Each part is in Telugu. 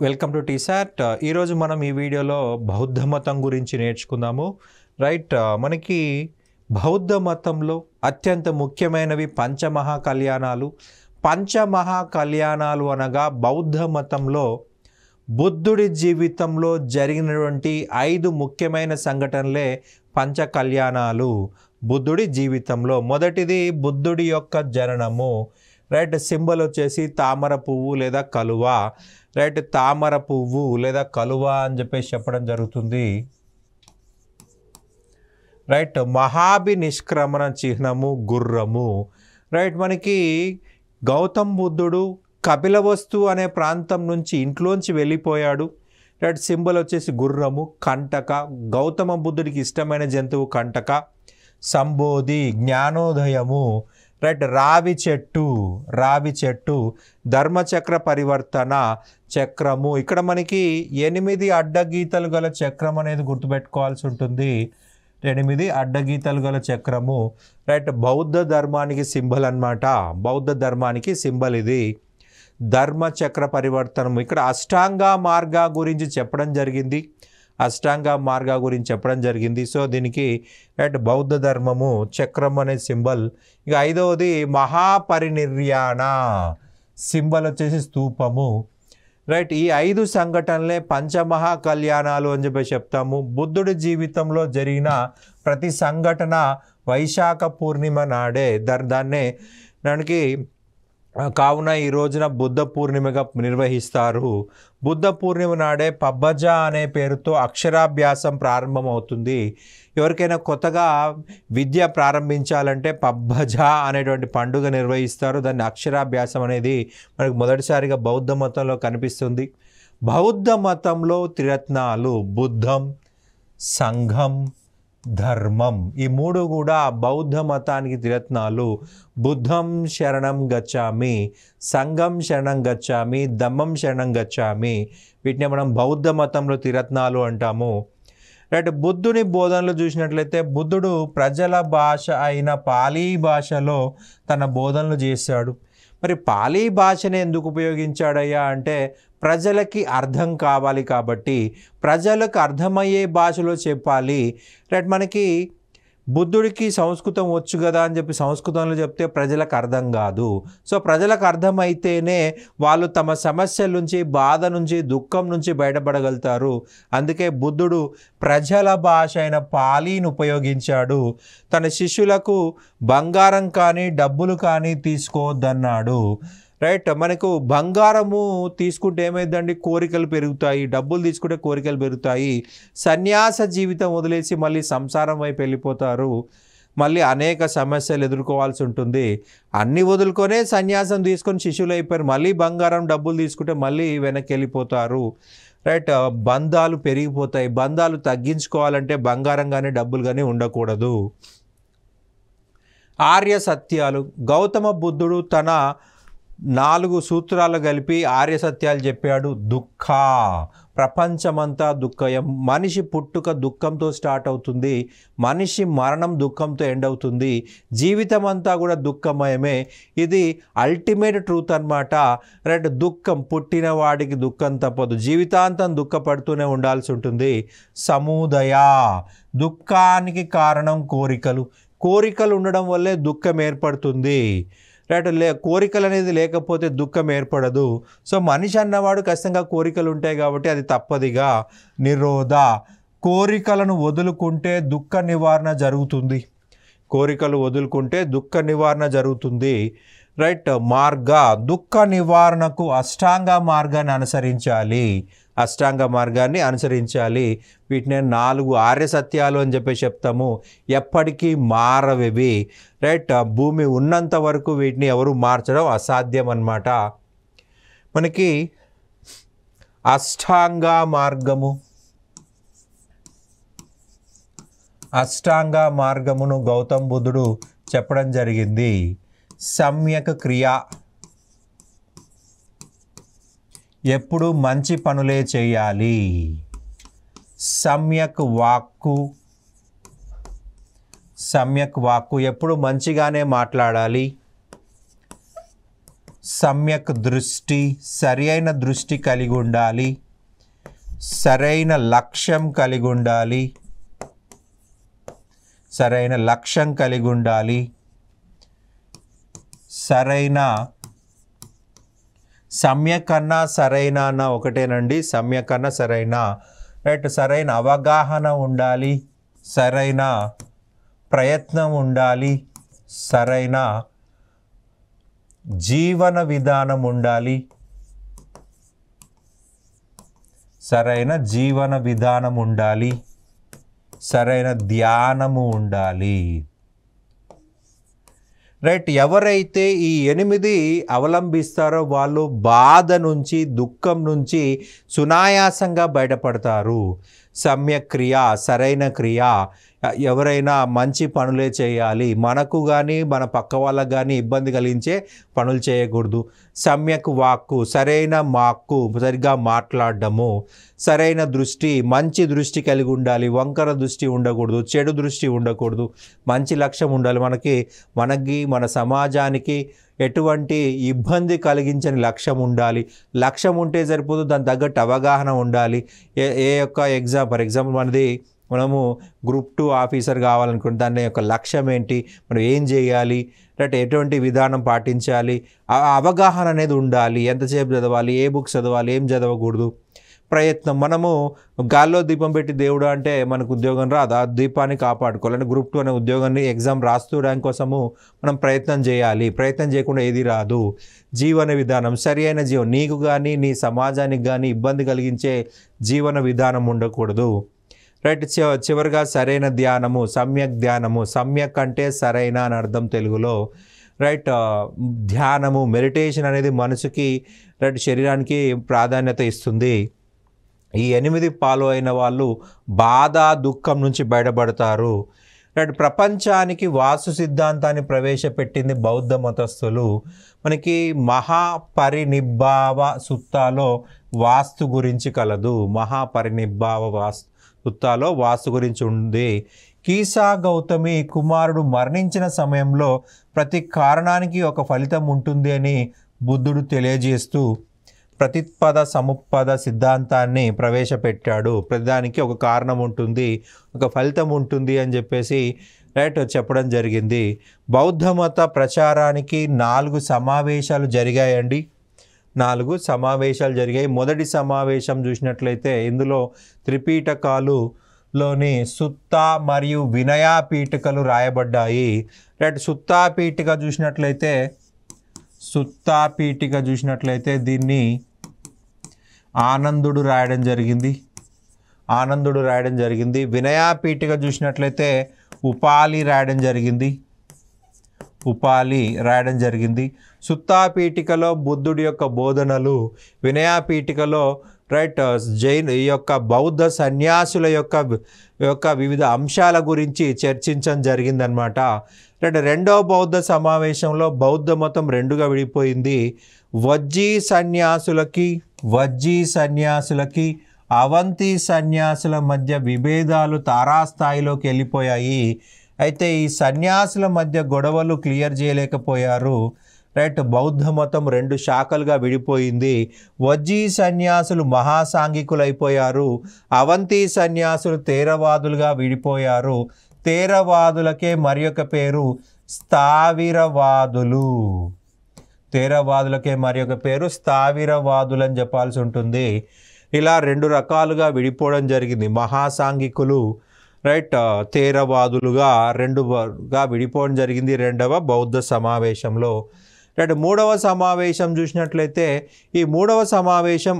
Welcome to T-SAT. ఈరోజు మనం ఈ వీడియోలో బౌద్ధ మతం గురించి నేర్చుకుందాము. రైట్, మనకి బౌద్ధ మతంలో అత్యంత ముఖ్యమైనవి పంచమహా కళ్యాణాలు. పంచమహా కళ్యాణాలు అనగా బౌద్ధ మతంలో బుద్ధుడి జీవితంలో జరిగినటువంటి 5 ముఖ్యమైన సంఘటనలే పంచ కళ్యాణాలు. బుద్ధుడి జీవితంలో మొదటిది బుద్ధుడి యొక్క జననము. రైట్, సింబల్ వచ్చేసి తామర పువ్వు లేదా కలువ. రైట్, తామర పువ్వు లేదా కలువ అని చెప్పేసి చెప్పడం జరుగుతుంది. రైట్, మహాభి నిష్క్రమణ చిహ్నము గుర్రము. రైట్, మనకి గౌతమ్ బుద్ధుడు కపిలవస్తు అనే ప్రాంతం నుంచి ఇంట్లోంచి వెళ్ళిపోయాడు. రైట్, సింబల్ వచ్చేసి గుర్రము. కంటక, గౌతమ బుద్ధుడికి ఇష్టమైన జంతువు కంటక. సంబోధి, జ్ఞానోదయము. రైట్, రావి చెట్టు. ధర్మచక్ర పరివర్తన చక్రము. ఇక్కడ మనకి 8 అడ్డగీతలు గల చక్రం అనేది గుర్తుపెట్టుకోవాల్సి ఉంటుంది. 8 అడ్డగీతలు గల చక్రము. రైట్, బౌద్ధ ధర్మానికి సింబల్ అన్నమాట. బౌద్ధ ధర్మానికి సింబల్ ఇది. ధర్మచక్ర పరివర్తనము. ఇక్కడ అష్టాంగ మార్గ గురించి చెప్పడం జరిగింది. సో దీనికి రైట్ బౌద్ధ ధర్మము చక్రం అనే సింబల్. ఇక 5వది మహాపరినిర్యాణ, సింబల్ వచ్చేసి స్తూపము. రైట్, ఈ 5 సంఘటనలే పంచమహా కళ్యాణాలు అని చెప్పి చెప్తాము. బుద్ధుడి జీవితంలో జరిగిన ప్రతి సంఘటన వైశాఖ పూర్ణిమ నాడే దానికి కావున ఈ రోజున బుద్ధ పూర్ణిమగా నిర్వహిస్తారు. బుద్ధ పూర్ణిమ నాడే పబ్బజ అనే పేరుతో అక్షరాభ్యాసం ప్రారంభమవుతుంది. ఎవరికైనా కొత్తగా విద్య ప్రారంభించాలంటే పబ్బజ అనేటువంటి పండుగ నిర్వహిస్తారు. దాన్ని అక్షరాభ్యాసం అనేది మనకు మొదటిసారిగా బౌద్ధ మతంలో కనిపిస్తుంది. బౌద్ధ మతంలో త్రిరత్నాలు బుద్ధం, సంఘం, ధర్మం, ఈ 3 కూడా బౌద్ధ మతానికి త్రిరత్నాలు. బుద్ధం శరణం గచ్చామి, సంఘం శరణం గచ్చామి, ధమ్మం శరణం గచ్చామి. వీటిని మనం బౌద్ధ మతంలో త్రిరత్నాలు అంటాము. రైట్, బుద్ధుని బోధనలు చూసినట్లయితే బుద్ధుడు ప్రజల భాష అయిన పాలీ భాషలో తన బోధనలు చేశాడు. మరి పాలీ భాషని ఎందుకు ఉపయోగించాడయ్యా అంటే ప్రజలకి అర్థం కావాలి కాబట్టి, ప్రజలకు అర్థమయ్యే భాషలో చెప్పాలి. రైట్, మనకి బుద్ధుడికి సంస్కృతం వచ్చు కదా అని చెప్పి సంస్కృతంలో చెప్తే ప్రజలకు అర్థం కాదు. సో ప్రజలకు అర్థమైతేనే వాళ్ళు తమ సమస్యల నుంచి, బాధ నుంచి, దుఃఖం నుంచి బయటపడగలుగుతారు. అందుకే బుద్ధుడు ప్రజల భాష అయిన పాలీని ఉపయోగించాడు. తన శిష్యులకు బంగారం కానీ డబ్బులు కానీ తీసుకోవద్దన్నాడు. రైట్, మనకు బంగారము తీసుకుంటే ఏమైందండి, కోరికలు పెరుగుతాయి. డబ్బులు తీసుకుంటే కోరికలు పెరుగుతాయి. సన్యాస జీవితం వదిలేసి మళ్ళీ సంసారం వైపు వెళ్ళిపోతారు. మళ్ళీ అనేక సమస్యలు ఎదుర్కోవాల్సి ఉంటుంది. అన్నీ వదులుకొనే సన్యాసం తీసుకొని శిష్యులు అయిపోయారు. మళ్ళీ బంగారం డబ్బులు తీసుకుంటే మళ్ళీ వెనక్కి వెళ్ళిపోతారు. రైట్, బంధాలు పెరిగిపోతాయి. బంధాలు తగ్గించుకోవాలంటే బంగారం కానీ డబ్బులు కానీ ఉండకూడదు. ఆర్య సత్యాలు. గౌతమ బుద్ధుడు తన 4 సూత్రాలు కలిపి ఆర్య సత్యాలు చెప్పాడు. దుఃఖ, ప్రపంచమంతా దుఃఖయం. మనిషి పుట్టుక దుఃఖంతో స్టార్ట్ అవుతుంది. మనిషి మరణం దుఃఖంతో ఎండ్ అవుతుంది. జీవితం అంతా కూడా దుఃఖమయమే. ఇది అల్టిమేట్ ట్రూత్ అన్నమాట. రైట్, దుఃఖం, పుట్టిన వాడికి దుఃఖం తప్పదు. జీవితాంతం దుఃఖపడుతూనే ఉండాల్సి ఉంటుంది. సముదయ, దుఃఖానికి కారణం కోరికలు ఉండడం వల్లే దుఃఖం ఏర్పడుతుంది. రైట్, కోరికలు అనేది లేకపోతే దుఃఖం ఏర్పడదు. సో మనిషి అన్నవాడు ఖచ్చితంగా కోరికలు ఉంటాయి కాబట్టి అది తప్పదిగా. నిరోధ, కోరికలను వదులుకుంటే దుఃఖ నివారణ జరుగుతుంది. రైట్, మార్గ, దుఃఖ నివారణకు అష్టాంగ మార్గాన్ని అనుసరించాలి. వీటిని 4 ఆర్య సత్యాలు అని చెప్పి చెప్తాము. ఎప్పటికీ మారవేవి. రైట్, భూమి ఉన్నంత వరకు వీటిని ఎవరు మార్చడం అసాధ్యం అన్నమాట. మనకి అష్టాంగ మార్గమును గౌతమ్ బుద్ధుడు చెప్పడం జరిగింది. సమ్యక్ క్రియ, ఎప్పుడు మంచి పనులే చేయాలి. సమ్యక్ వాక్కు, ఎప్పుడు మంచిగానే మాట్లాడాలి. సమ్యక్ దృష్టి, సరి అయిన దృష్టి కలిగి ఉండాలి, సరైన లక్ష్యం కలిగి ఉండాలి, సరైన లక్ష్యం కలిగి ఉండాలి, సరైన సమ్యక్ అన్నా సరైన అన్న ఒకటేనండి, సమ్యక్ అన్న సరైన, రైట్, సరైన అవగాహన ఉండాలి, సరైన ప్రయత్నం ఉండాలి, సరైన జీవన విధానం ఉండాలి, సరైన జీవన విధానం ఉండాలి, సరైన ధ్యానము ఉండాలి. రైట్, ఎవరైతే ఈ 8 అవలంబిస్తారో వాళ్ళు బాధ నుంచి, దుఃఖం నుంచి సునాయాసంగా బయటపడతారు. సమ్యక్ క్రియ, సరైన క్రియ, ఎవరైనా మంచి పనులే చేయాలి, మనకు కానీ మన పక్క వాళ్ళకు కానీ ఇబ్బంది కలిగించే పనులు చేయకూడదు. సమ్యక్ వాక్కు, సరైన వాక్కు, సరిగ్గా మాట్లాడడము, సరైన దృష్టి, మంచి దృష్టి కలిగి ఉండాలి, వంకర దృష్టి ఉండకూడదు, చెడు దృష్టి ఉండకూడదు, మంచి లక్ష్యం ఉండాలి. మనకి మన సమాజానికి ఎటువంటి ఇబ్బంది కలిగించని లక్ష్యం ఉండాలి. లక్ష్యం ఉంటే సరిపోదు, దాని తగ్గట్టు అవగాహన ఉండాలి. ఏ యొక్క ఫర్ ఎగ్జాంపుల్ మనము గ్రూప్ 2 ఆఫీసర్ కావాలనుకుంటే దాని యొక్క లక్ష్యం ఏంటి, మనం ఏం చేయాలి, రైట్, ఎటువంటి విధానం పాటించాలి, అవగాహన అనేది ఉండాలి. ఎంతసేపు చదవాలి, ఏ బుక్స్ చదవాలి, ఏం చదవకూడదు. ప్రయత్నం, మనము గాల్లో దీపం పెట్టి దేవుడు అంటే మనకు ఉద్యోగం రాదు, ఆ దీపాన్ని కాపాడుకోవాలంటే గ్రూప్ 2 అనే ఉద్యోగాన్ని ఎగ్జామ్ రాస్తుండడానికి కోసము మనం ప్రయత్నం చేయాలి. ప్రయత్నం చేయకుండా ఏది రాదు. జీవన విధానం, సరి అయిన జీవనం, నీకు కానీ నీ సమాజానికి కానీ ఇబ్బంది కలిగించే జీవన విధానం ఉండకూడదు. రైట్, చివరిగా సరైన ధ్యానము, సమ్యక్ ధ్యానము. సమ్యక్ అంటే సరైన అని అర్థం తెలుగులో. రైట్, ధ్యానము, మెడిటేషన్ అనేది మనసుకి, రైట్, శరీరానికి ప్రాధాన్యత ఇస్తుంది. ఈ 8 ఫాలో అయిన వాళ్ళు బాధ, దుఃఖం నుంచి బయటపడతారు. రైట్, ప్రపంచానికి వాస్తు సిద్ధాంతాన్ని ప్రవేశపెట్టింది బౌద్ధ మతస్థులు. మనకి మహాపరినిబ్బావ సుత్తాలో వాస్తు గురించి కలదు. మహాపరినిబ్బావ సుత్తాలో వాస్తు గురించి ఉంది. కీసా గౌతమి కుమారుడు మరణించిన సమయంలో ప్రతి కారణానికి ఒక ఫలితం ఉంటుంది అని బుద్ధుడు తెలియజేస్తూ ప్రతిపద సముపద సిద్ధాంతాన్ని ప్రవేశపెట్టాడు. ప్రతిదానికి ఒక కారణం ఉంటుంది, ఒక ఫలితం ఉంటుంది అని చెప్పేసి రైట్ చెప్పడం జరిగింది. బౌద్ధ మత ప్రచారానికి 4 సమావేశాలు జరిగాయండి. 4 సమావేశాలు జరిగాయి. మొదటి సమావేశం చూసినట్లయితే ఇందులో త్రిపీఠకాలులోని సుత్త మరియు వినయ పీఠికలు రాయబడ్డాయి. రైట్, సుత్తా పీఠిక చూసినట్లయితే దీన్ని ఆనందుడు రాయడం జరిగింది. వినయ పీఠిక చూసినట్లయితే ఉపాలి రాయడం జరిగింది. సుత్తా పీఠికలో బుద్ధుడి యొక్క బోధనలు, వినయ పీఠికలో రైట్ ఈ యొక్క బౌద్ధ సన్యాసుల యొక్క వివిధ అంశాల గురించి చర్చించడం జరిగిందనమాట. రైట్, రెండవ బౌద్ధ సమావేశంలో బౌద్ధ మతం 2గా విడిపోయింది. వజ్జీ సన్యాసులకి అవంతి సన్యాసుల మధ్య విభేదాలు తారాస్థాయిలోకి వెళ్ళిపోయాయి. అయితే ఈ సన్యాసుల మధ్య గొడవలు క్లియర్ చేయలేకపోయారు. రైట్, బౌద్ధ మతం 2 శాఖలుగా విడిపోయింది. వజ్జీ సన్యాసులు మహాసాంఘికులు అయిపోయారు. అవంతి సన్యాసులు తేరవాదులుగా విడిపోయారు. తేరవాదులకే మరి ఒక పేరు స్థావిరవాదులు. స్థావిరవాదులు అని చెప్పాల్సి ఉంటుంది. ఇలా 2 రకాలుగా విడిపోవడం జరిగింది. మహాసాంఘికులు రైట్ తేరవాదులుగా 2గా విడిపోవడం జరిగింది 2వ బౌద్ధ సమావేశంలో. రైట్, 3వ సమావేశం చూసినట్లయితే ఈ 3వ సమావేశం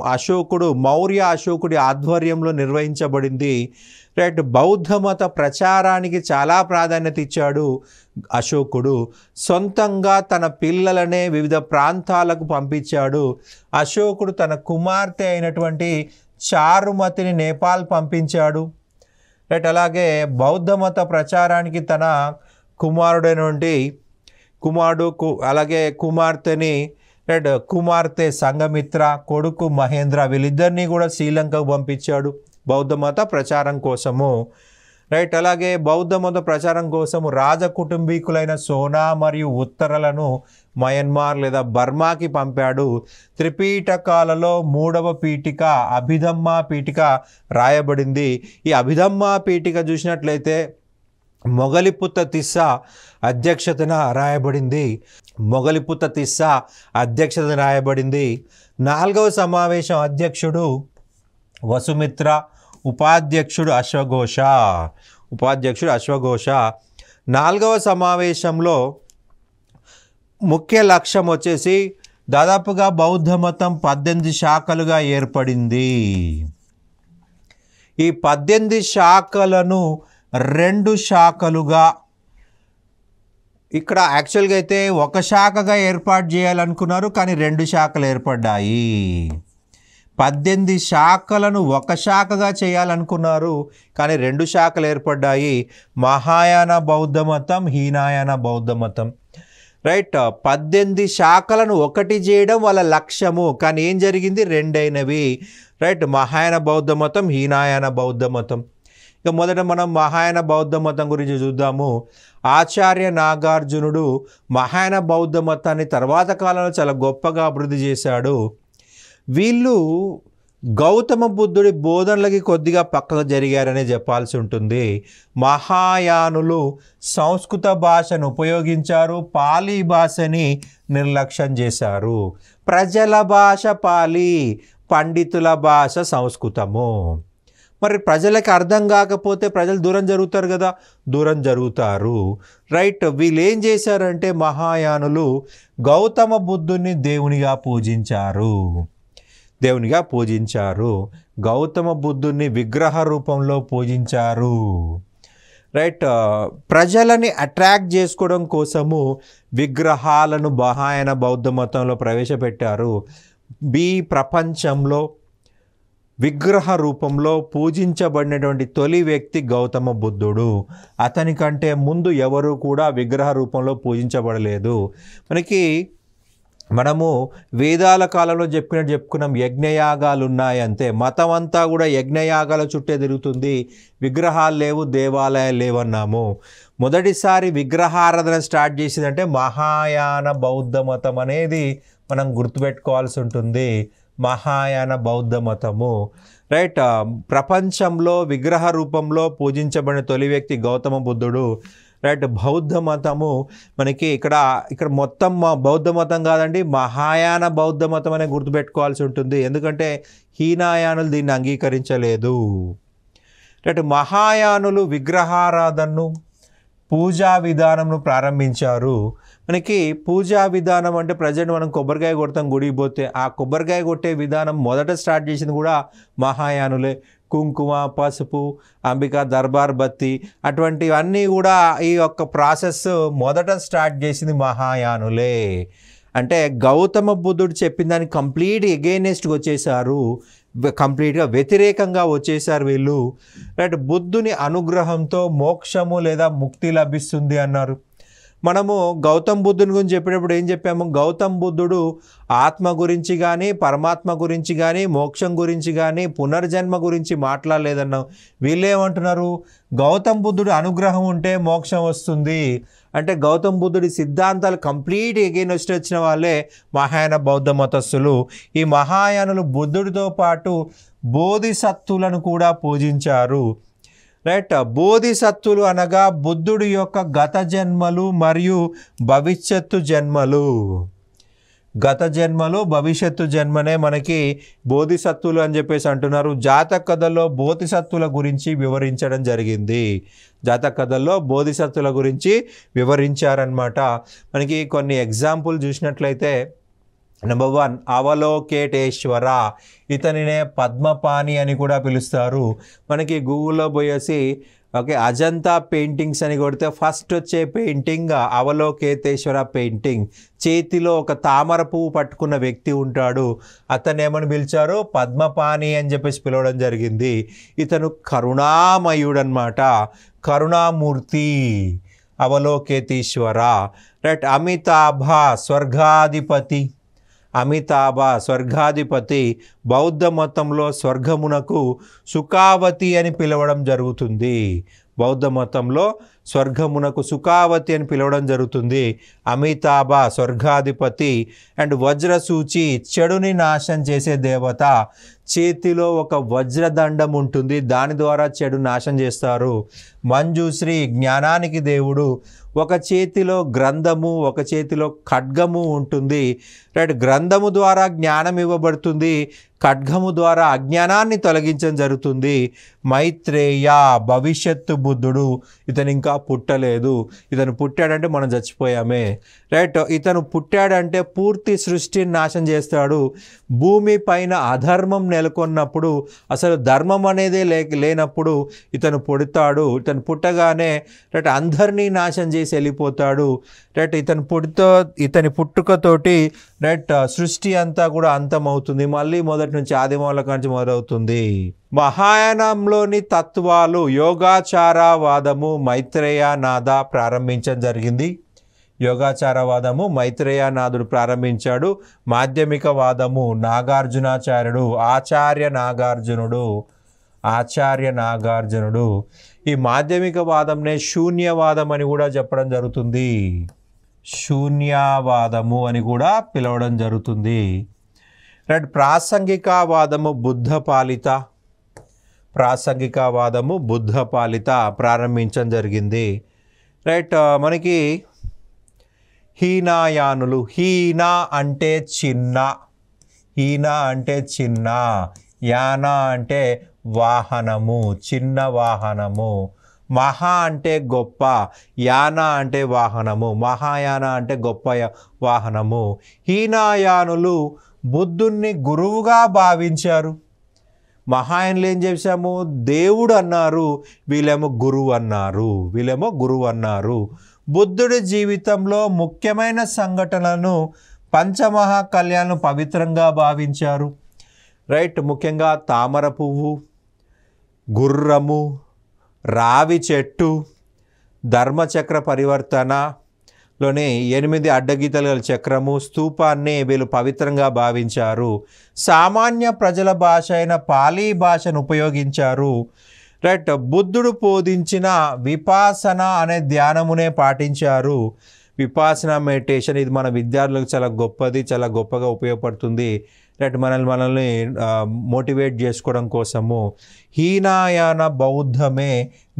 మౌర్య అశోకుడి ఆధ్వర్యంలో నిర్వహించబడింది. రైట్, బౌద్ధ మత ప్రచారానికి చాలా ప్రాధాన్యత ఇచ్చాడు అశోకుడు. సొంతంగా తన పిల్లలనే వివిధ ప్రాంతాలకు పంపించాడు. అశోకుడు తన కుమార్తె అయినటువంటి చారుమతిని నేపాల్ పంపించాడు. రైట్, అలాగే బౌద్ధ మత ప్రచారానికి తన అలాగే కుమార్తెని రైట్ కుమార్తె సంఘమిత్ర, కొడుకు మహేంద్ర వీళ్ళిద్దరినీ కూడా శ్రీలంకకు పంపించాడు బౌద్ధ మత ప్రచారం కోసము. రైట్. అలాగే బౌద్ధ మత ప్రచారం కోసం రాజకుటుంబీకులైన సోనా మరియు ఉత్తరలను మయన్మార్ లేదా బర్మాకి పంపాడు. త్రిపీఠకాలలో 3వ పీఠిక అభిధమ్మా పీఠిక రాయబడింది. ఈ అభిధమ్మా పీఠిక చూసినట్లయితే మొగలిపుత్త తిస్సా అధ్యక్షతన రాయబడింది. మొగలిపుత్త తిస్సా అధ్యక్షతన రాయబడింది. 4వ సమావేశం అధ్యక్షుడు వసుమిత్ర, ఉపాధ్యక్షుడు అశ్వఘోష. 4వ సమావేశంలో ముఖ్య లక్ష్యం వచ్చేసి దాదాపుగా బౌద్ధ మతం 18 శాఖలుగా ఏర్పడింది. ఈ 18 శాఖలను 2 శాఖలుగా, ఇక్కడ యాక్చువల్గా అయితే ఒక శాఖగా ఏర్పాటు చేయాలనుకున్నారు, కానీ 2 శాఖలు ఏర్పడ్డాయి. 18 శాఖలను ఒక శాఖగా చేయాలనుకున్నారు, కానీ 2 శాఖలు ఏర్పడ్డాయి. మహాయాన బౌద్ధ మతం, హీనయాన బౌద్ధ మతం. రైట్. 18 శాఖలను ఒకటి చేయడం వాళ్ళ లక్ష్యము, కానీ ఏం జరిగింది? 2 అయినవి. రైట్. మహాయాన బౌద్ధ మతం, హీనయాన బౌద్ధ మతం. ఇక మొదట మనం మహాయాన బౌద్ధ మతం గురించి చూద్దాము. ఆచార్య నాగార్జునుడు మహాయాన బౌద్ధ మతాన్ని తర్వాత కాలంలో చాలా గొప్పగా అభివృద్ధి చేశాడు. వీళ్ళు గౌతమ బుద్ధుడి బోధనలకి కొద్దిగా పక్కకు జరిగారనే చెప్పాల్సి ఉంటుంది. మహాయానులు సంస్కృత భాషను ఉపయోగించారు, పాలీ భాషని నిర్లక్ష్యం చేశారు. ప్రజల భాష పాలీ, పండితుల భాష సంస్కృతము. మరి ప్రజలకు అర్థం కాకపోతే ప్రజలు దూరం జరుగుతారు కదా, దూరం జరుగుతారు. రైట్. వీళ్ళు ఏం చేశారంటే మహాయానులు గౌతమ బుద్ధుని దేవునిగా పూజించారు. గౌతమ బుద్ధుని విగ్రహ రూపంలో పూజించారు. రైట్. ప్రజలని అట్రాక్ట్ చేసుకోవడం కోసము విగ్రహాలను మహాయాన బౌద్ధ మతంలో ప్రవేశపెట్టారు. ప్రపంచంలో విగ్రహ రూపంలో పూజించబడినటువంటి తొలి వ్యక్తి గౌతమ బుద్ధుడు. అతని కంటే ముందు ఎవరు కూడా విగ్రహ రూపంలో పూజించబడలేదు. మనము వేదాల కాలంలో చెప్పుకున్నాం, యజ్ఞయాగాలు ఉన్నాయంతే. మతం అంతా కూడా యజ్ఞయాగాల చుట్టే తిరుగుతుంది, విగ్రహాలు లేవు, దేవాలయాలు లేవన్నాము. మొదటిసారి విగ్రహారాధన స్టార్ట్ చేసిందంటే మహాయాన బౌద్ధ మతం అనేది మనం గుర్తుపెట్టుకోవాల్సి ఉంటుంది. మహాయాన బౌద్ధ మతము. రైట్. ప్రపంచంలో విగ్రహ రూపంలో పూజించబడిన తొలి వ్యక్తి గౌతమ బుద్ధుడు. రైట్. బౌద్ధ మతము మనకి ఇక్కడ మొత్తం బౌద్ధ మతం కాదండి, మహాయాన బౌద్ధ మతం అనే గుర్తుపెట్టుకోవాల్సి ఉంటుంది. ఎందుకంటే హీనయానులు దీన్ని అంగీకరించలేదు. రైట్. మహాయానులు విగ్రహారాధనను, పూజా విధానంను ప్రారంభించారు. మనకి పూజా విధానం అంటే ప్రజెంట్ మనం కొబ్బరికాయ కొడతాం గుడికి పోతే, ఆ కొబ్బరికాయ కొట్టే విధానం మొదట స్టార్ట్ చేసింది కూడా మహాయానులే. కుంకుమ, పసుపు, అంబికా దర్బార్ బత్తి అటువంటివన్నీ కూడా ఈ యొక్క ప్రాసెస్ మొదట స్టార్ట్ చేసింది మహాయానులే. అంటే గౌతమ బుద్ధుడు చెప్పిన దాన్ని కంప్లీట్ ఎగైనెస్ట్గా వచ్చేసారు, కంప్లీట్గా వ్యతిరేకంగా వచ్చేసారు వీళ్ళు. రైట్. బుద్ధుని అనుగ్రహంతో మోక్షము లేదా ముక్తి లభిస్తుంది అన్నారు. మనము గౌతమ్ బుద్ధుని గురించి చెప్పేటప్పుడు ఏం చెప్పాము? గౌతమ్ బుద్ధుడు ఆత్మ గురించి కానీ, పరమాత్మ గురించి కానీ, మోక్షం గురించి కానీ, పునర్జన్మ గురించి మాట్లాడలేదన్నాం. వీళ్ళేమంటున్నారు? గౌతమ్ బుద్ధుడు అనుగ్రహం ఉంటే మోక్షం వస్తుంది అంటే గౌతమ్ బుద్ధుడి సిద్ధాంతాలు కంప్లీట్ ఎగైనెస్ట్ వచ్చిన వాళ్ళే మహాయాన బౌద్ధ మతస్థులు. ఈ మహాయానులు బుద్ధుడితో పాటు బోధిసత్తులను కూడా పూజించారు. రైట్. బోధిసత్తులు అనగా బుద్ధుడి యొక్క గత జన్మలు మరియు భవిష్యత్తు జన్మలు. గత జన్మలు, భవిష్యత్తు జన్మనే మనకి బోధిసత్తులు అని చెప్పేసి అంటున్నారు. జాతక కథల్లో బోధిసత్తుల గురించి వివరించడం జరిగింది. జాతక కథల్లో బోధిసత్తుల గురించి వివరించారనమాట. మనకి కొన్ని ఎగ్జాంపుల్ చూసినట్లయితే నెంబర్ 1 అవలోకేటేశ్వర, ఇతనినే పద్మపాణి అని కూడా పిలుస్తారు. మనకి గూగుల్లో పోయేసి అజంతా పెయింటింగ్స్ అని కొడితే ఫస్ట్ వచ్చే పెయింటింగ్ అవలోకేతేశ్వర పెయింటింగ్. చేతిలో ఒక తామర పువ్వు పట్టుకున్న వ్యక్తి ఉంటాడు, అతను ఏమని పిలిచారు? పద్మపాణి అని చెప్పేసి పిలవడం జరిగింది. ఇతను కరుణామయుడు అన్నమాట, కరుణామూర్తి అవలోకేతేశ్వర. రైట్. అమితాభ స్వర్గాధిపతి. బౌద్ధ మతంలో స్వర్గమునకు సుఖావతి అని పిలవడం జరుగుతుంది. బౌద్ధ మతంలో స్వర్గమునకు సుఖావతి అని పిలవడం జరుగుతుంది. అమితాభ స్వర్గాధిపతి అండ్ వజ్రసూచి చెడుని నాశనం చేసే దేవత. చేతిలో ఒక వజ్రదండం ఉంటుంది, దాని ద్వారా చెడు నాశనం చేస్తారు. మంజుశ్రీ జ్ఞానానికి దేవుడు. ఒక చేతిలో గ్రంథము, ఒక చేతిలో ఖడ్గము ఉంటుంది. రైట్, గ్రంథము ద్వారా జ్ఞానం ఇవ్వబడుతుంది, ఖడ్గము ద్వారా అజ్ఞానాన్ని తొలగించడం జరుగుతుంది. మైత్రేయ భవిష్యత్తు బుద్ధుడు. ఇతను ఇంకా పుట్టలేదు, ఇతను పుట్టాడంటే మనం చచ్చిపోయామే. రైట్, ఇతను పుట్టాడంటే పూర్తి సృష్టిని నాశనం చేస్తాడు. భూమి పైన అధర్మం నెలకొన్నప్పుడు, అసలు ధర్మం అనేదే లేనప్పుడు ఇతను పుడతాడు. ఇతను పుట్టగానే రైట్ అందరినీ నాశనం చేసి వెళ్ళిపోతాడు. రైట్, ఇతని పుట్టుకతోటి రైట్ సృష్టి అంతా కూడా అంతమవుతుంది. మళ్ళీ మొదటి నుంచి ఆదిమూల నుంచి మొదలవుతుంది. మహాయానంలోని తత్వాలు యోగాచారవాదము మైత్రేయనాథ ప్రారంభించడం జరిగింది. యోగాచారవాదము మైత్రేయనాథుడు ప్రారంభించాడు. మాధ్యమిక వాదము నాగార్జునాచార్యుడు, ఆచార్య నాగార్జునుడు. ఈ మాధ్యమిక వాదంనే శూన్యవాదం అని కూడా చెప్పడం జరుగుతుంది. శూన్యవాదము అని కూడా పిలవడం జరుగుతుంది. రైట్, ప్రాసంగికవాదము బుద్ధ పాలిత ప్రారంభించడం జరిగింది. రైట్, మనకి హీనాయానులు. హీన అంటే చిన్న, యాన అంటే వాహనము, చిన్న వాహనము. మహా అంటే గొప్ప, యాన అంటే వాహనము, మహాయాన అంటే గొప్ప వాహనము. హీనాయానులు బుద్ధుణ్ణి గురువుగా భావించారు. మహాయానులు ఏం చేశాము, దేవుడు అన్నారు, వీళ్ళేమో గురువు అన్నారు. బుద్ధుడి జీవితంలో ముఖ్యమైన సంఘటనలను పంచమహా కళ్యాణం పవిత్రంగా భావించారు. రైట్, ముఖ్యంగా తామర పువ్వు, గుర్రము, రావి చెట్టు, ధర్మచక్ర పరివర్తనలోని 8 అడ్డగీతల చక్రము, స్తూపాన్ని వీళ్ళు పవిత్రంగా భావించారు. సామాన్య ప్రజల భాష అయిన పాలీ భాషను ఉపయోగించారు. రైట్, బుద్ధుడు బోధించిన విపాసన అనే ధ్యానమునే పాటించారు. విపాసన మెడిటేషన్, ఇది మన విద్యార్థులకు చాలా గొప్పగా ఉపయోగపడుతుంది. రైట్, మనల్ని మోటివేట్ చేసుకోవడం కోసము. హీనాయాన బౌద్ధమే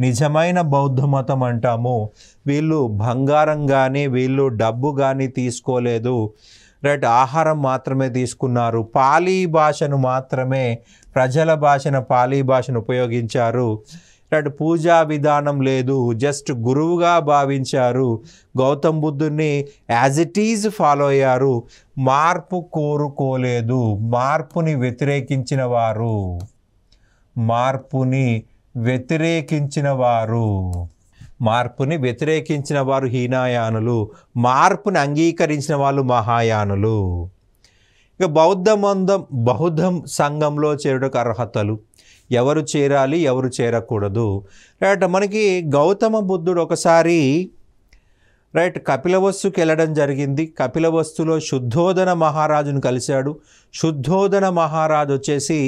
నిజమైన బౌద్ధ మతం అంటాము. వీళ్ళు బంగారం కానీ వీళ్ళు డబ్బు కానీ తీసుకోలేదు. రైట్, ఆహారం మాత్రమే తీసుకున్నారు. పాలీ భాషను మాత్రమే, ప్రజల భాషను పాలీ భాషను ఉపయోగించారు. రైట్, పూజా విధానం లేదు, జస్ట్ గురువుగా భావించారు. గౌతమ్ బుద్ధుని యాజ్ ఇట్ ఈజ్ ఫాలో అయ్యారు. మార్పు కోరుకోలేదు. మార్పుని వ్యతిరేకించిన వారు హీనాయానులు. మార్పుని అంగీకరించిన వాళ్ళు మహాయానులు. ఇక బౌద్ధ సంఘంలో చేరుటకు అర్హతలు. ఎవరు చేరాలి, ఎవరు చేరకూడదు. రైట్, మనకి గౌతమ బుద్ధుడు ఒకసారి రైట్ కపిలవస్తుకి వెళ్ళడం జరిగింది. కపిలవస్తులో శుద్ధోదన మహారాజును కలిశాడు. శుద్ధోదన మహారాజు వచ్చేసి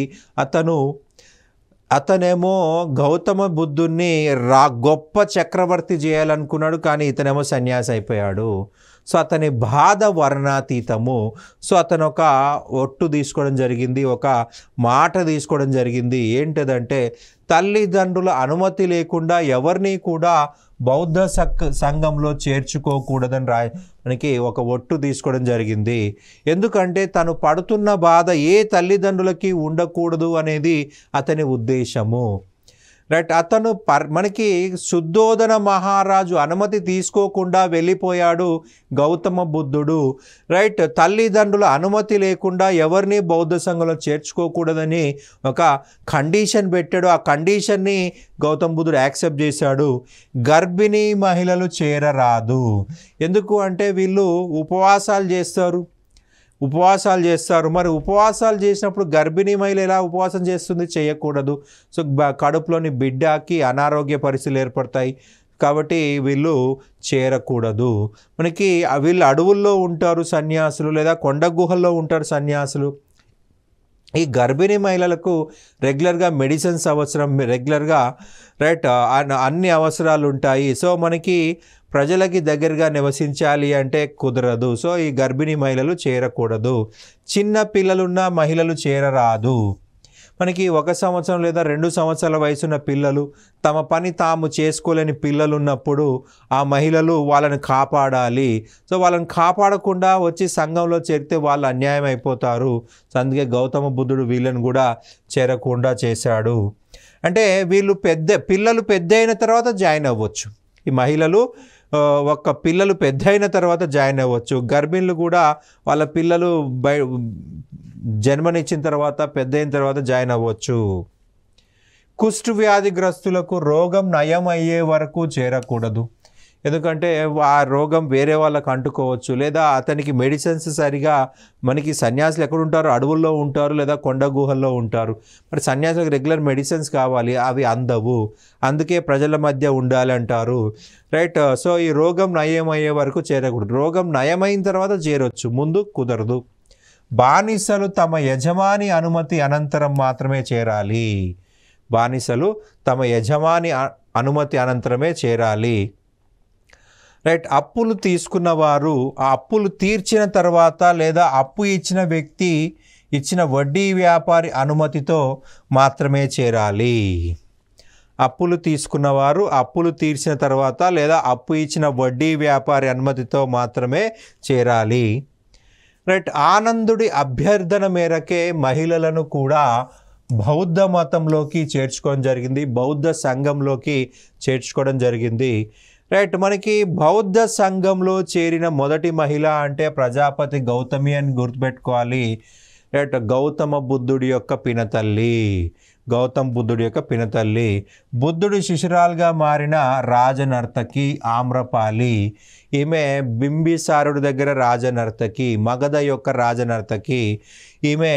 అతనేమో గౌతమ బుద్ధుణ్ణి గొప్ప చక్రవర్తి చేయాలనుకున్నాడు, కానీ ఇతనేమో సన్యాసి అయిపోయాడు. సో అతని బాధ వర్ణాతీతము. సో అతను ఒక ఒట్టు తీసుకోవడం జరిగింది, ఒక మాట తీసుకోవడం జరిగింది. ఏంటిదంటే తల్లిదండ్రుల అనుమతి లేకుండా ఎవరిని కూడా బౌద్ధ సంఘంలో చేర్చుకోకూడదని మనకి ఒక ఒట్టు తీసుకోవడం జరిగింది. ఎందుకంటే తను పడుతున్న బాధ ఏ తల్లిదండ్రులకి ఉండకూడదు అనేది అతని ఉద్దేశము. రైట్, అతను మనకి శుద్ధోదన మహారాజు అనుమతి తీసుకోకుండా వెళ్ళిపోయాడు గౌతమ బుద్ధుడు. రైట్, తల్లిదండ్రుల అనుమతి లేకుండా ఎవరిని బౌద్ధ సంఘంలో చేర్చుకోకూడదని ఒక కండిషన్ పెట్టాడు. ఆ కండిషన్ని గౌతమ బుద్ధుడు యాక్సెప్ట్ చేశాడు. గర్భిణీ మహిళలు చేరరాదు. ఎందుకు అంటే వీళ్ళు ఉపవాసాలు చేస్తారు. మరి ఉపవాసాలు చేసినప్పుడు గర్భిణీ మహిళ ఎలా ఉపవాసం చేస్తుంది? చేయకూడదు. సో కడుపులోని బిడ్డకి అనారోగ్య పరిస్థితులు ఏర్పడతాయి. కాబట్టి వీళ్ళు చేరకూడదు. మనకి వీళ్ళు అడవుల్లో ఉంటారు సన్యాసులు, లేదా కొండ గుహల్లో ఉంటారు సన్యాసులు. ఈ గర్భిణీ మహిళలకు రెగ్యులర్గా మెడిసిన్స్ అవసరం, రెగ్యులర్గా రైట్ అన్ని అవసరాలు ఉంటాయి. సో మనకి ప్రజలకి దగ్గరగా నివసించాలి అంటే కుదరదు. సో ఈ గర్భిణీ మహిళలు చేరకూడదు. చిన్న పిల్లలున్న మహిళలు చేరరాదు. మనకి 1 సంవత్సరం లేదా 2 సంవత్సరాల వయసున్న పిల్లలు, తమ పని తాము చేసుకోలేని పిల్లలు ఉన్నప్పుడు ఆ మహిళలు వాళ్ళని కాపాడాలి. సో వాళ్ళని కాపాడకుండా వచ్చి సంఘంలో చేరితే వాళ్ళు అన్యాయం అయిపోతారు. సో అందుకే గౌతమ బుద్ధుడు వీళ్ళని కూడా చేరకుండా చేశాడు. అంటే వీళ్ళు పిల్లలు పెద్ద అయిన తర్వాత జాయిన్ అవ్వచ్చు. ఈ మహిళలు పిల్లలు పెద్ద అయిన తర్వాత జాయిన్ అవ్వచ్చు. గర్భిణులు కూడా వాళ్ళ పిల్లలు జన్మనిచ్చిన తర్వాత పెద్ద అయిన తర్వాత జాయిన్ అవ్వచ్చు. కుష్టు వ్యాధిగ్రస్తులకు రోగం నయం అయ్యే వరకు చేరకూడదు. ఎందుకంటే ఆ రోగం వేరే వాళ్ళకు అంటుకోవచ్చు, లేదా అతనికి మెడిసిన్స్ సరిగా, మనకి సన్యాసులు ఎక్కడ ఉంటారు, అడవుల్లో ఉంటారు లేదా కొండ గుహల్లో ఉంటారు. మరి సన్యాసులకు రెగ్యులర్ మెడిసిన్స్ కావాలి, అవి అందవు. అందుకే ప్రజల మధ్య ఉండాలి అంటారు. రైట్. సో ఈ రోగం నయం అయ్యే వరకు చేరకూడదు. రోగం నయమైన తర్వాత చేరొచ్చు, ముందు కుదరదు. బానిసలు తమ యజమాని అనుమతి అనంతరం మాత్రమే చేరాలి. బానిసలు తమ యజమాని అనుమతి అనంతరమే చేరాలి. రైట్. అప్పులు తీసుకున్న వారు ఆ అప్పులు తీర్చిన తర్వాత లేదా అప్పు ఇచ్చిన వ్యక్తి ఇచ్చిన వడ్డీ వ్యాపారి అనుమతితో మాత్రమే చేరాలి. అప్పులు తీసుకున్నవారు అప్పులు తీర్చిన తర్వాత లేదా అప్పు ఇచ్చిన వడ్డీ వ్యాపారి అనుమతితో మాత్రమే చేరాలి. రైట్. ఆనందుడి అభ్యర్థన మేరకే మహిళలను కూడా బౌద్ధ మతంలోకి చేర్చుకోవడం జరిగింది, బౌద్ధ సంఘంలోకి చేర్చుకోవడం జరిగింది. రైట్. మనకి బౌద్ధ సంఘంలో చేరిన మొదటి మహిళ అంటే ప్రజాపతి గౌతమి అని గుర్తుపెట్టుకోవాలి. రైట్. గౌతమ బుద్ధుడి యొక్క పినతల్లి, గౌతమ బుద్ధుడి యొక్క పినతల్లి. బుద్ధుడి శిశురాలుగా మారిన రాజనర్తకి ఆమ్రపాలి. ఈమె బింబిసారుడి దగ్గర రాజనర్తకి, మగధ యొక్క రాజనర్తకి. ఈమె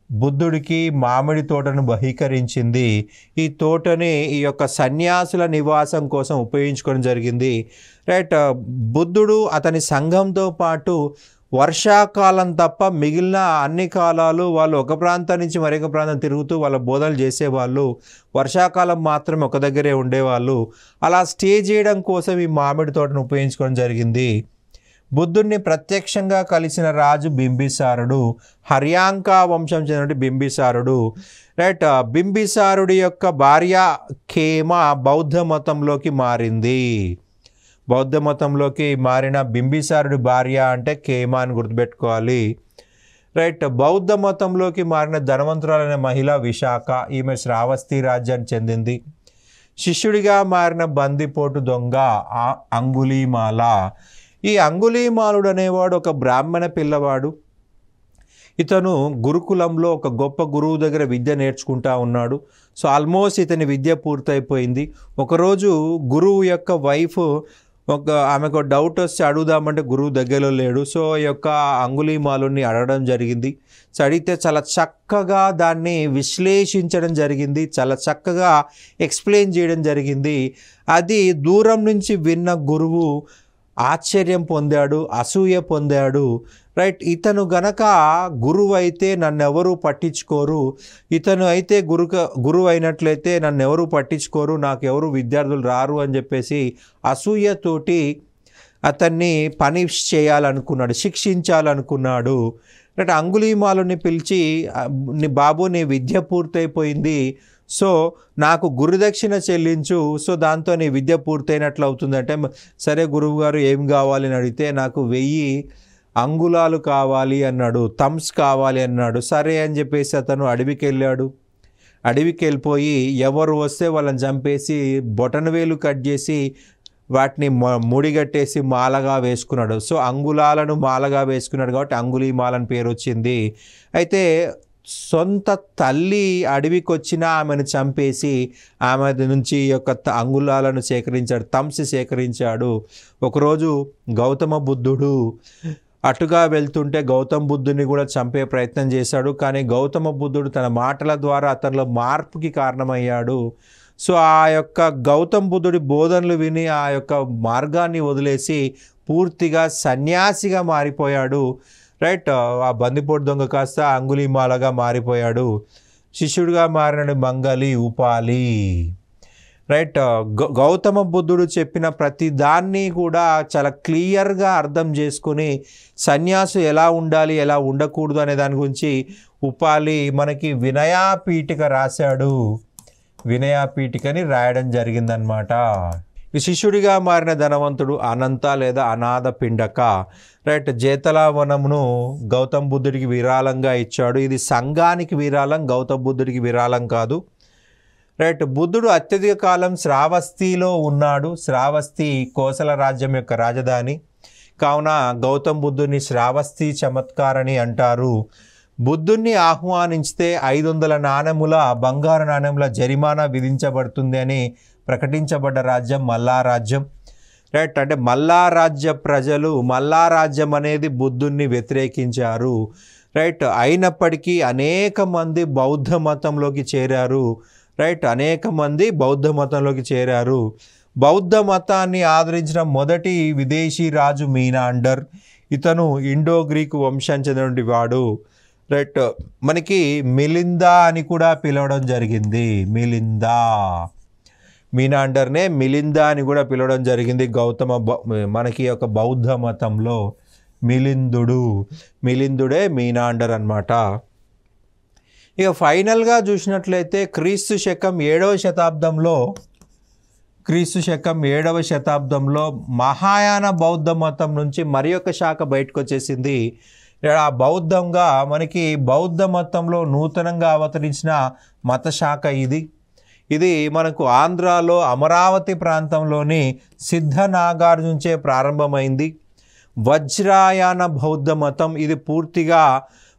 బుద్ధుడికి మామిడి తోటను బహీకరించింది. ఈ తోటని ఈ యొక్క సన్యాసుల నివాసం కోసం ఉపయోగించుకోవడం జరిగింది. రైట్. బుద్ధుడు అతని సంఘంతో పాటు వర్షాకాలం తప్ప మిగిలిన అన్ని కాలాలు వాళ్ళు ఒక ప్రాంతం నుంచి మరొక ప్రాంతం తిరుగుతూ వాళ్ళ బోధనలు చేసేవాళ్ళు. వర్షాకాలం మాత్రం ఒక దగ్గరే ఉండేవాళ్ళు. అలా స్టే చేయడం కోసం ఈ మామిడి తోటను ఉపయోగించుకోవడం జరిగింది. బుద్ధుడిని ప్రత్యక్షంగా కలిసిన రాజు బింబిసారుడు, హర్యాంకా వంశం చెందిన బింబిసారుడు. రైట్. బింబిసారుడి యొక్క భార్య ఖేమ బౌద్ధ మతంలోకి మారింది. బౌద్ధ మతంలోకి మారిన బింబిసారుడి భార్య అంటే ఖేమ అని గుర్తుపెట్టుకోవాలి. రైట్. బౌద్ధ మతంలోకి మారిన ధనవంతురాలైన మహిళ విశాఖ. ఈమె శ్రావస్తి రాజ్యానికి చెందింది. శిష్యుడిగా మారిన బందిపోటు దొంగ అంగుళీమాల. ఈ అంగుళీమాలుడు అనేవాడు ఒక బ్రాహ్మణ పిల్లవాడు. ఇతను గురుకులంలో ఒక గొప్ప గురువు దగ్గర విద్య నేర్చుకుంటా ఉన్నాడు. సో ఆల్మోస్ట్ ఇతని విద్య పూర్తయిపోయింది. ఒకరోజు గురువు యొక్క వైఫ్ ఆమెకు డౌట్ వస్తే అడుగుదామంటే గురువు దగ్గరలో లేడు. సో ఈ యొక్క అంగుళీమాలుని అడగడం జరిగింది. సో అడిగితే చాలా చక్కగా దాన్ని విశ్లేషించడం జరిగింది, చాలా చక్కగా ఎక్స్ప్లెయిన్ చేయడం జరిగింది. అది దూరం నుంచి విన్న గురువు ఆశ్చర్యం పొందాడు, అసూయ పొందాడు. రైట్. ఇతను గనక గురువు అయితే నన్నెవరూ పట్టించుకోరు, ఇతను అయితే గురువు అయినట్లయితే నన్నెవరూ పట్టించుకోరు, నాకెవరు విద్యార్థులు రారు అని చెప్పేసి అసూయతోటి అతన్ని పనిష్ చేయాలనుకున్నాడు, శిక్షించాలనుకున్నాడు. రైట్. అంగుళీమాలుని పిలిచి, బాబు నీ విద్య పూర్తయిపోయింది, సో నాకు గురుదక్షిణ చెల్లించు, సో దాంతో నీ విద్య పూర్తయినట్లు అవుతుందంటే, సరే గురువు గారు ఏం కావాలి అని అడిగితే నాకు 1000 అంగుళాలు కావాలి అన్నాడు, థమ్స్ కావాలి అన్నాడు. సరే అని చెప్పేసి అతను అడవికి వెళ్ళాడు. అడవికి వెళ్ళిపోయి ఎవరు వస్తే వాళ్ళని చంపేసి బొటనవేలు కట్ చేసి వాటిని ముడిగట్టేసి మాలగా వేసుకున్నాడు. సో అంగుళాలను మాలగా వేసుకున్నాడు కాబట్టి అంగుళీమాలని పేరు వచ్చింది. అయితే సొంత తల్లి అడవికి వచ్చినా ఆమెను చంపేసి ఆమె నుంచి యొక్క అంగుళాలను సేకరించాడు, థమ్స్ సేకరించాడు. ఒకరోజు గౌతమ బుద్ధుడు అటుగా వెళ్తుంటే గౌతమ బుద్ధుని కూడా చంపే ప్రయత్నం చేశాడు. కానీ గౌతమ బుద్ధుడు తన మాటల ద్వారా అతనిలో మార్పుకి కారణమయ్యాడు. సో ఆ యొక్క గౌతమ బుద్ధుడి బోధనలు విని ఆ యొక్క మార్గాన్ని వదిలేసి పూర్తిగా సన్యాసిగా మారిపోయాడు. రైట్. ఆ బందిపోటు దొంగ కాస్త అంగుళీమాలగా మారిపోయాడు. శిష్యుడిగా మారిన మంగలి ఉపాలి. రైట్. గౌతమ బుద్ధుడు చెప్పిన ప్రతి దాన్ని కూడా చాలా క్లియర్గా అర్థం చేసుకుని సన్యాసు ఎలా ఉండాలి ఎలా ఉండకూడదు అనే దాని గురించి ఉపాలి మనకి వినయాపీఠిక రాశాడు. వినయాపీఠికని రాయడం జరిగిందనమాట. శిష్యుడిగా మారిన ధనవంతుడు అనంత లేదా అనాథ పిండక. రైట్. జేతలావనమును గౌతమ బుద్ధుడికి విరాళంగా ఇచ్చాడు. ఇది సంఘానికి విరాళం, గౌతమ బుద్ధుడికి విరాళం కాదు. రైట్. బుద్ధుడు అత్యధిక కాలం శ్రావస్తిలో ఉన్నాడు. శ్రావస్తి కోసల రాజ్యం యొక్క రాజధాని కావున గౌతమ బుద్ధుని శ్రావస్తి చమత్కారని అంటారు. బుద్ధుణ్ణి ఆహ్వానించితే 500 నాణెముల బంగారు నాణెముల జరిమానా విధించబడుతుంది అని ప్రకటించబడ్డ రాజ్యం మల్లా రాజ్యం. రైట్. అంటే మల్లా రాజ్య ప్రజలు మల్లా రాజ్యం అనేది బుద్ధుణ్ణి వ్యతిరేకించారు. రైట్. అయినప్పటికీ అనేక మంది బౌద్ధ మతంలోకి చేరారు. రైట్. అనేక మంది బౌద్ధ మతంలోకి చేరారు. బౌద్ధ మతాన్ని ఆదరించిన మొదటి విదేశీ రాజు మీనాండర్. ఇతను ఇండో గ్రీకు వంశానికి చెందినటువంటి వాడు. రైట్. మనకి మిలిందా అని కూడా పిలవడం జరిగింది. మిలిందా, మీనాండర్నే మిలిందా అని కూడా పిలవడం జరిగింది. మనకి ఒక బౌద్ధ మతంలో మిలిందుడే మీనాండర్ అన్నమాట. ఇక ఫైనల్గా చూసినట్లయితే క్రీస్తు శకం 7వ శతాబ్దంలో మహాయాన బౌద్ధ మతం నుంచి మరి ఒక శాఖ బయటకు వచ్చేసింది. ఆ బౌద్ధంగా మనకి బౌద్ధ మతంలో నూతనంగా అవతరించిన మత శాఖ ఇది మనకు ఆంధ్రాలో అమరావతి ప్రాంతంలోని సిద్ధనాగార్ నుంచే ప్రారంభమైంది. వజ్రాయాన బౌద్ధ మతం ఇది పూర్తిగా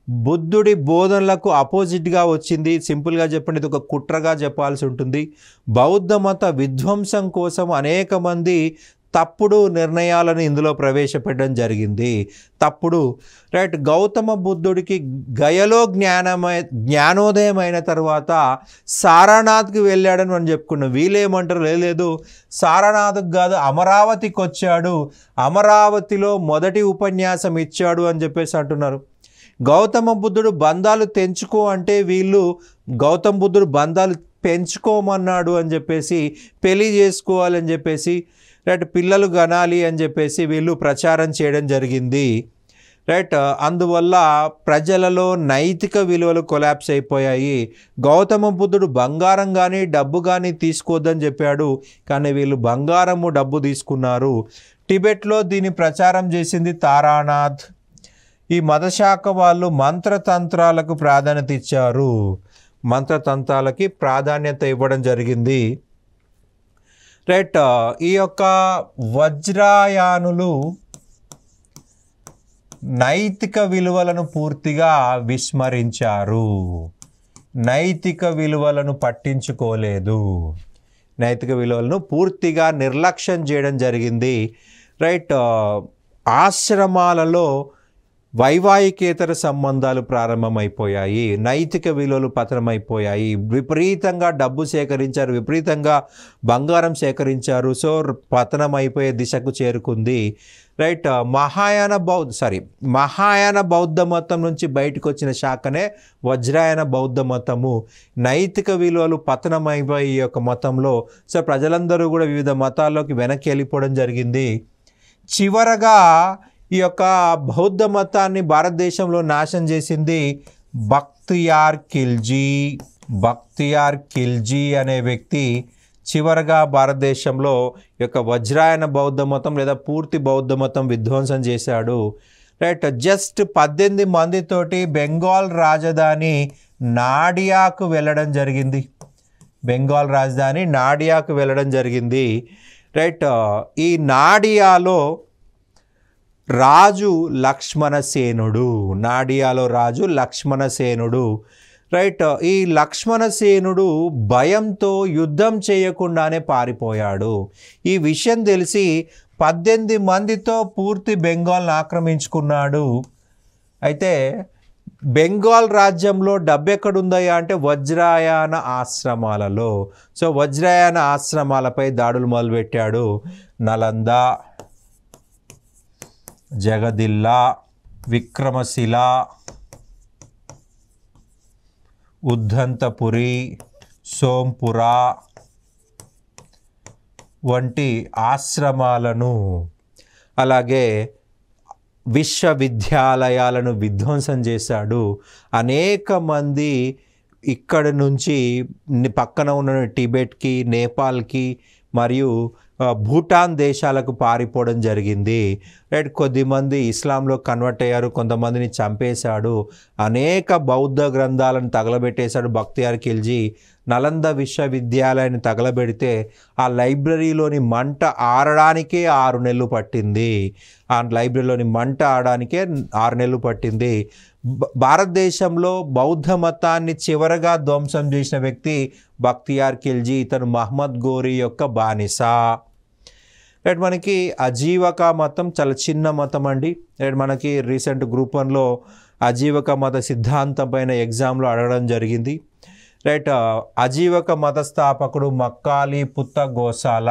బుద్ధుడి బోధనలకు అపోజిట్గా వచ్చింది. సింపుల్గా చెప్పండి, ఇది ఒక కుట్రగా చెప్పాల్సి ఉంటుంది. బౌద్ధ మత విధ్వంసం కోసం అనేక మంది తప్పుడు నిర్ణయాలను ఇందులో ప్రవేశపెట్టడం జరిగింది. రైట్. గౌతమ బుద్ధుడికి గయలో జ్ఞానోదయం అయిన తర్వాత సారనాథ్కి వెళ్ళాడని మనం చెప్పుకున్నాం. వీళ్ళేమంటారు, లేదు సారనాథ్కి కాదు అమరావతికి వచ్చాడు, అమరావతిలో మొదటి ఉపన్యాసం ఇచ్చాడు అని చెప్పేసి అంటున్నారు. గౌతమ బుద్ధుడు బంధాలు తెంచుకో అంటే వీళ్ళు గౌతమ బుద్ధుడు బంధాలు పెంచుకోమన్నాడు అని చెప్పేసి, పెళ్లి చేసుకోవాలని చెప్పేసి, రైట్, పిల్లలు కనాలి అని చెప్పేసి వీళ్ళు ప్రచారం చేయడం జరిగింది. రైట్. అందువల్ల ప్రజలలో నైతిక విలువలు కొలాప్స్ అయిపోయాయి. గౌతమ బుద్ధుడు బంగారం కానీ డబ్బు కానీ తీసుకోవద్దని చెప్పాడు, కానీ వీళ్ళు బంగారము డబ్బు తీసుకున్నారు. టిబెట్లో దీన్ని ప్రచారం చేసింది తారానాథ్. ఈ మతశాఖ వాళ్ళు మంత్రతంత్రాలకు ప్రాధాన్యత ఇచ్చారు. మంత్రతంత్రాలకి ప్రాధాన్యత ఇవ్వడం జరిగింది. రైట్. ఈ యొక్క వజ్రాయానులు నైతిక విలువలను పూర్తిగా విస్మరించారు. నైతిక విలువలను పట్టించుకోలేదు. నైతిక విలువలను పూర్తిగా నిర్లక్ష్యం చేయడం జరిగింది. రైట్. ఆశ్రమాలలో వైవాహికేతర సంబంధాలు ప్రారంభమైపోయాయి. నైతిక విలువలు పతనమైపోయాయి. విపరీతంగా డబ్బు సేకరించారు, విపరీతంగా బంగారం సేకరించారు. సో పతనం అయిపోయే దిశకు చేరుకుంది. రైట్. మహాయాన బౌద్ధ మతం నుంచి బయటకు వచ్చిన శాఖనే వజ్రాయన బౌద్ధ మతము. నైతిక విలువలు పతనమైపోయి ఈ యొక్క మతంలో సో ప్రజలందరూ కూడా వివిధ మతాల్లోకి వెనక్కి వెళ్ళిపోవడం జరిగింది. చివరగా ఈ యొక్క బౌద్ధ మతాన్ని భారతదేశంలో నాశనం చేసింది బఖ్తియార్ ఖిల్జీ అనే వ్యక్తి చివరగా భారతదేశంలో ఈ యొక్క వజ్రాయన బౌద్ధ మతం లేదా పూర్తి బౌద్ధ మతం విధ్వంసం చేశాడు. రైట్. జస్ట్ 18 మందితోటి బెంగాల్ రాజధాని నాడియాకు వెళ్ళడం జరిగింది. రైట్. ఈ నాడియాలో రాజు లక్ష్మణసేనుడు. రైట్. ఈ లక్ష్మణసేనుడు భయంతో యుద్ధం చేయకుండానే పారిపోయాడు. ఈ విషయం తెలిసి 18 మందితో పూర్తి బెంగాల్ని ఆక్రమించుకున్నాడు. అయితే బెంగాల్ రాజ్యంలో డబ్బు ఎక్కడుందయ్యా అంటే వజ్రాయాన ఆశ్రమాలలో. సో వజ్రాయాన ఆశ్రమాలపై దాడులు మొదలుపెట్టాడు. నలంద, జగదిల్లా, విక్రమశిల, ఉద్దంతపురి, సోంపుర వంటి ఆశ్రమాలను అలాగే విశ్వవిద్యాలయాలను విధ్వంసం చేశాడు. అనేక మంది ఇక్కడి నుంచి పక్కన ఉన్న టిబెట్కి, నేపాల్కి మరియు భూటాన్ దేశాలకు పారిపోవడం జరిగింది. రైట్, కొద్దిమంది ఇస్లాంలో కన్వర్ట్ అయ్యారు, కొంతమందిని చంపేశాడు. అనేక బౌద్ధ గ్రంథాలను తగలబెట్టేశాడు బక్తియార్ ఖిల్జీ. నలంద విశ్వవిద్యాలయాన్ని తగలబెడితే ఆ లైబ్రరీలోని మంట ఆరడానికే 6 నెలలు పట్టింది. ఆ లైబ్రరీలోని మంట ఆడడానికే 6 నెలలు పట్టింది. భారతదేశంలో బౌద్ధ మతాన్ని చివరగా ధ్వంసం చేసిన వ్యక్తి బక్తియార్ ఖిల్జీ. ఇతను మహమ్మద్ గోరీ యొక్క బానిస. రైట్, మనకి అజీవక మతం చాలా చిన్న మతం అండి. రైట్, మనకి రీసెంట్ గ్రూప్ 1లో అజీవక మత సిద్ధాంతం పైన ఎగ్జామ్లో అడగడం జరిగింది. రైట్, అజీవక మత స్థాపకుడు మక్కాలిపుత్త గోశాల.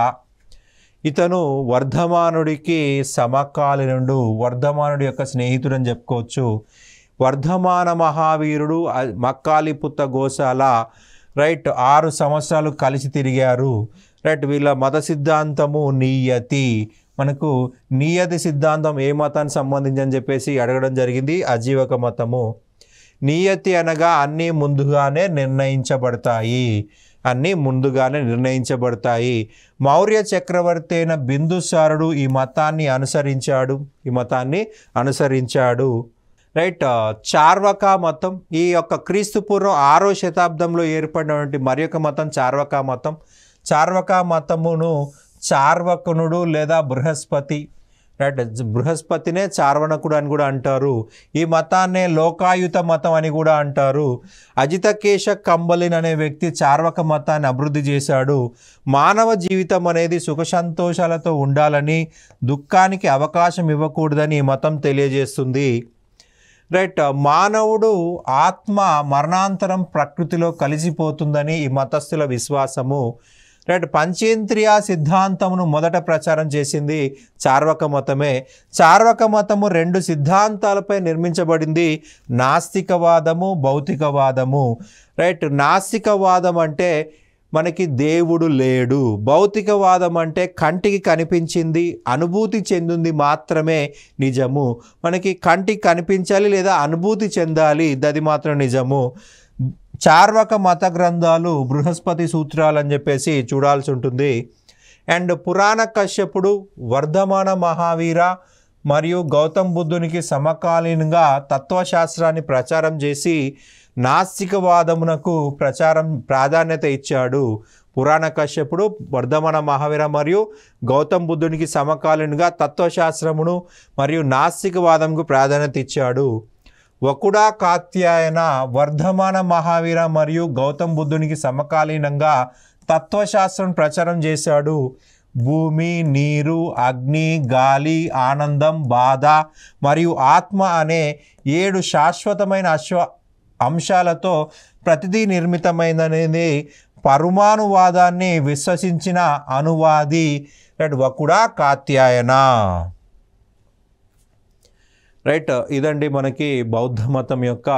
ఇతను వర్ధమానుడికి సమకాలీనుడు, వర్ధమానుడి యొక్క స్నేహితుడు అని చెప్పుకోవచ్చు. వర్ధమాన మహావీరుడు మక్కాలిపుత్త గోశాల రైట్ 6 సంవత్సరాలు కలిసి తిరిగారు. రైట్, వీళ్ళ మత సిద్ధాంతము నియతి. మనకు నియతి సిద్ధాంతం ఏ మతానికి సంబంధించి అని చెప్పేసి అడగడం జరిగింది. అజీవక మతము. నియతి అనగా అన్నీ ముందుగానే నిర్ణయించబడతాయి, అన్నీ ముందుగానే నిర్ణయించబడతాయి. మౌర్య చక్రవర్తి అయిన బిందుసారుడు ఈ మతాన్ని అనుసరించాడు. రైట్, చార్వక మతం. ఈ యొక్క క్రీస్తు పూర్వం 6వ శతాబ్దంలో ఏర్పడినటువంటి మరి యొక్క మతం చార్వక మతం. చార్వక మతమును చార్వకునుడు లేదా బృహస్పతి, రైట్, బృహస్పతినే చార్వణకుడు అని కూడా అంటారు. ఈ మతాన్నే లోకాయుత మతం అని కూడా అంటారు. అజితకేశ కంబలిన్ అనే వ్యక్తి చార్వక మతాన్ని అభివృద్ధి చేశాడు. మానవ జీవితం అనేది సుఖ సంతోషాలతో ఉండాలని, దుఃఖానికి అవకాశం ఇవ్వకూడదని ఈ మతం తెలియజేస్తుంది. రైట్, మానవుడు ఆత్మ మరణాంతరం ప్రకృతిలో కలిసిపోతుందని ఈ మతస్థుల విశ్వాసము. రైట్, పంచేంద్రియ సిద్ధాంతమును మొదట ప్రచారం చేసింది చార్వక మతమే. చార్వక మతము 2 సిద్ధాంతాలపై నిర్మించబడింది, నాస్తికవాదము, భౌతికవాదము. రైట్, నాస్తికవాదం అంటే మనకి దేవుడు లేడు. భౌతికవాదం అంటే కంటికి కనిపించింది, అనుభూతి చెందింది మాత్రమే నిజము. మనకి కంటికి కనిపించాలి లేదా అనుభూతి చెందాలి, అది మాత్రం నిజము. చార్వక మత గ్రంథాలు బృహస్పతి సూత్రాలు అని చెప్పేసి చూడాల్సి ఉంటుంది. అండ్ పురాణ కశ్యపుడు, వర్ధమాన మహావీర మరియు గౌతమ్ బుద్ధునికి సమకాలీనంగా తత్వశాస్త్రాన్ని ప్రచారం చేసి నాస్తికవాదమునకు ప్రాధాన్యత ఇచ్చాడు. పురాణ కశ్యపుడు, వర్ధమాన మహావీర మరియు గౌతమ్ బుద్ధునికి సమకాలీనంగా తత్వశాస్త్రమును మరియు నాస్తికవాదంకు ప్రాధాన్యత ఇచ్చాడు. వకుడా కాత్యాయన వర్ధమాన మహావీర మరియు గౌతమ్ బుద్ధునికి సమకాలీనంగా తత్వశాస్త్రం ప్రచారం చేశాడు. భూమి, నీరు, అగ్ని, గాలి, ఆనందం, బాధ మరియు ఆత్మ అనే 7 శాశ్వతమైన అంశాలతో ప్రతిదీ నిర్మితమైనది పరమాణువాదాన్ని విశ్వసించిన అనువాది వకుడా కాత్యాయన. రైట్, ఇదండి మనకి బౌద్ధ మతం యొక్క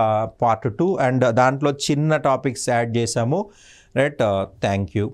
పార్ట్ 2 అండ్ దాంట్లో చిన్న టాపిక్స్ యాడ్ చేసాము. Right, thank you.